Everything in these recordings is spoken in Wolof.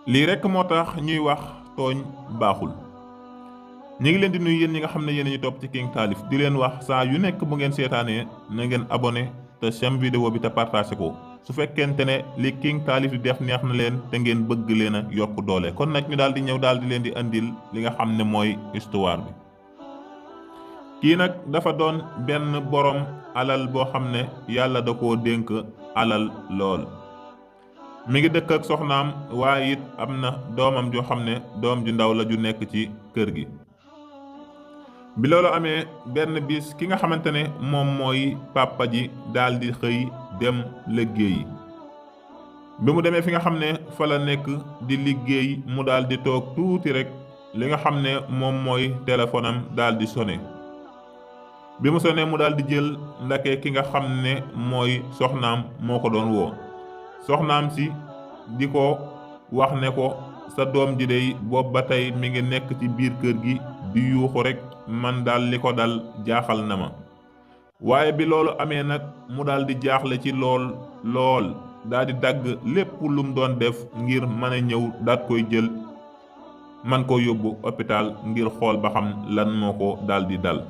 lii rekk moo tax ñuy wax tooñ baaxul. ñu ngi leen di nuyu yéen ñi nga xam ne yéen ñu topp ci King Taalif di leen wax saa yu nekk bu ngeen seetaanee na ngeen abonné te sem vidéo bi te partagé ko su fekkente ne li King Taalif di def neex na leen te ngeen bëgg leen a yokk doole kon nag ñu daal di ñëw daal di leen di andil li nga xam ne mooy histoire bi. kii nag dafa doon benn borom alal boo xam ne yàlla da koo dénk alal lool. mi ngi dëkk ak soxnaam waaye it am na doomam joo xam ne doom ju ndaw la ju nekk ci kër gi. bi loolu amee benn bis ki nga xamante ne moom mooy papa ji daal di xëy dem liggéeyi. bi mu demee fi nga xam ne fa la nekk di liggéey mu daal di toog tuuti rek li nga xam ne moom mooy téléphone am daal di sonné. bi mu sonné mu daal di jël ndake ki nga xam ne mooy soxnaam moo ko doon woo. soxnaam si di ko wax ne ko sa doom ji dey boobu ba tey mi ngi nekk ci biir kër gi di yuuxu rek man daal li ko dal jaaxal na ma. waaye bi loolu amee nag mu daal di jaaxle ci lool daal di dagg lépp lu mu doon def ngir mën a ñëw daat koy jël man ko yóbbu hôpital ngir xool ba xam lan moo ko daal di dal.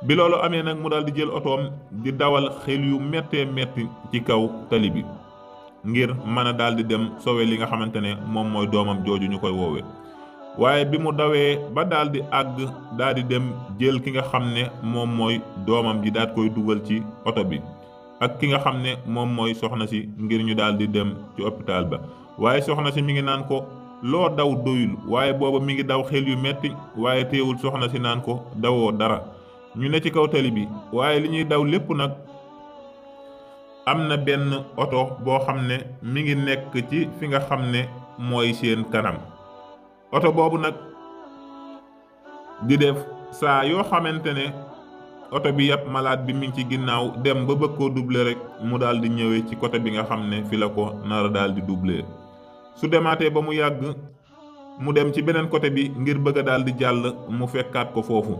bi loolu amee nag mu daal di jël otoom di dawal xel yu méttee métti ci kaw tali bi ngir mën a daal di dem sowe li nga xamante ne moom mooy doomam jooju ñu koy woowe. waaye bi mu dawee ba daal di àgg daal di dem jël ki nga xam ne moom mooy doomam ji daal koy dugal ci oto bi ak ki nga xam ne moom mooy soxna si ngir ñu daal di dem ci hôpital ba. waaye soxna si mi ngi naan ko loo daw doyul waaye booba mi ngi daw xel yu metti waaye teewul soxna si naan ko dawoo dara. ñu ne ci kaw tali bi waaye li ñuy daw lépp nag am na benn oto boo xam ne mi ngi nekk ci fi nga xam ne mooy seen kanam. oto boobu nag di def saa yoo xamante ne oto bi yàpp malade bi mi ngi ci ginnaaw dem ba bëgg koo doubler rek mu daal di ñëwee ci côté bi nga xam ne fi la ko nara daal di doubler. su demaatee ba mu yàgg mu dem ci beneen côté bi ngir bëgg a daal di jàll mu fekkaat ko foofu.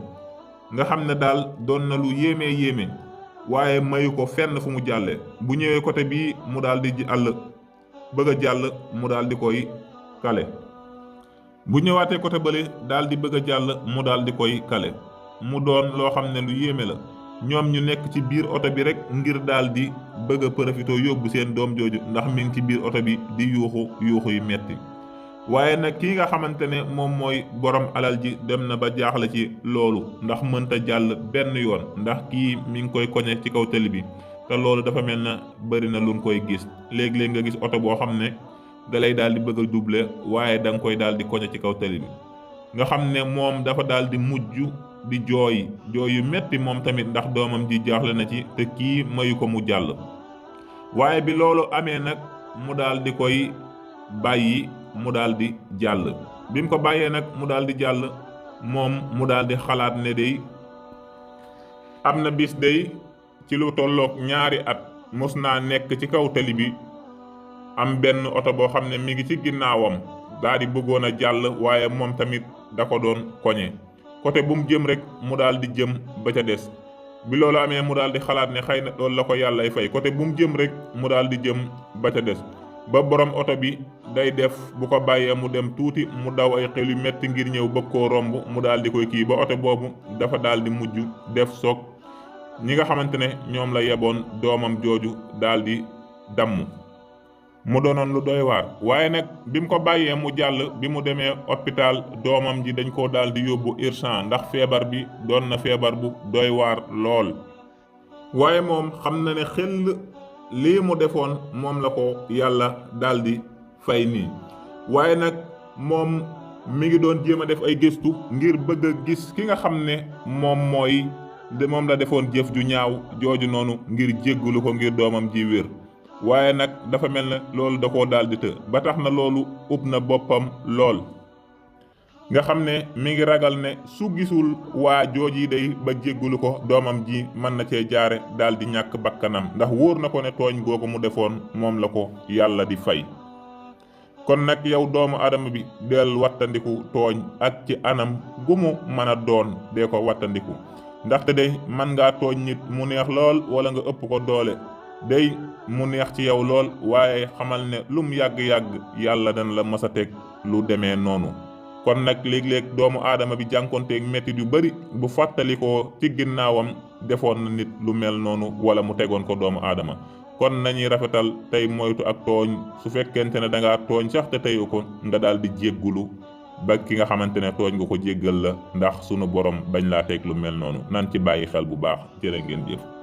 nga xam ne daal doon na lu yéeme waaye mayu ko fenn fu mu jàllee. bu ñëwee côté bii mu daal di àll bëgg a jàll mu daal di koy kale. bu ñëwaatee côté bële daal di bëgg a jàll mu daal di koy kale. mu doon loo xam ne lu yéeme la. ñoom ñu nekk ci biir oto bi rek ngir daal di bëgg a profité yóbbu seen doom jooju ndax mi ngi ci biir oto bi di yuuxu yu metti. waaye nag kii nga xamante ne moom mooy borom alal ji dem na ba jaaxle ci loolu ndax mënta jàll benn yoon ndax kii mi ngi koy koñe ci kaw tali bi te loolu dafa mel na bëri na luñ koy gis léeg-léeg nga gis oto boo xam ne da lay daal di bëgg a doubler waaye da nga koy daal di koñe ci kaw tali bi. nga xam ne moom dafa daal di mujj di jooy yu metti moom tamit ndax doomam ji jaaxle na ci te kii mayu ko mu jàll. waaye bi loolu amee nag mu daal di koy bàyyi mu daal di jàll. bi mu ko bàyyee nag mu daal di jàll moom mu daal di xalaat ne day am na bis day ci lu tolloog 2 at mos naa nekk ci kaw tali bi am benn oto boo xam ne mi ngi ci ginnaawam daal di bëggoon a jàll waaye moom tamit da ko doon koñe côté bu mu jëm rek mu daal di jëm ba ca des. bi loolu amee mu daal di xalaat ne xëy na loolu la ko yàllay fay côté bu mu jëm rek mu daal di jëm ba ca des. ba borom oto bi day def bu ko bàyyee mu dem tuuti mu daw ay xel yu metti ngir ñëw bëgg koo romb mu daal di koy kii ba oto boobu dafa daal di mujj def soog ñi nga xamante ne ñoom la yeboon doomam jooju daal di damm. mu doonoon lu doy waar waaye nag bi mu ko bàyyee mu jàll bi mu demee hôpital doomam ji dañ koo daal di yóbbu urgence ndax feebar bi doon na feebar bu doy waar lool. waaye moom xam na ne xel lii mu defoon moom la ko yàlla daal di fay nii. waaye nag moom mi ngi doon jéem a def ay gëstu ngir bëgg a gis ki nga xam ne moom la defoon jëf ju ñaaw jooju noonu ngir jéggulu ko ngir doomam ji wér. waaye nag dafa mel ne loolu da koo daal di të ba tax na loolu ub na boppam lool. nga xam ne mi ngi ragal ne su gisul waa jooji day ba jéggulu ko doomam ji mën na cee jaare daal di ñàkk bakkanam ndax wóor na ko ne tooñ googu mu defoon moom la ko yàlla di fay. kon nag yow doomu adama bi del wattandiku tooñ ak ci anam gu mu mën a doon dee ko wattandiku ndaxte de mën ngaa tooñ nit mu neex lool wala nga ëpp ko doole day mu neex ci yow lool waaye xamal ne lum yàgg-yàgg yàlla dana la mës a teg lu demee noonu. kon nag léeg-léeg doomu aadama bi jànkonteeg mettit yu bari bu fàttalikoo ci ginnaawam defoon na nit lu mel noonu wala mu tegoon ko doomu aadama. kon nañuy rafetal tey moytu ak tooñ. su fekkente ne dangaa tooñ sax te teyu ko nga daal di jéggulu ba ki nga xamante ne tooñ nga ko jéggal la, ndax sunu borom bañ laa teg lu mel noonu. nan ci bàyyi xel bu baax. jërë ngeen jëf.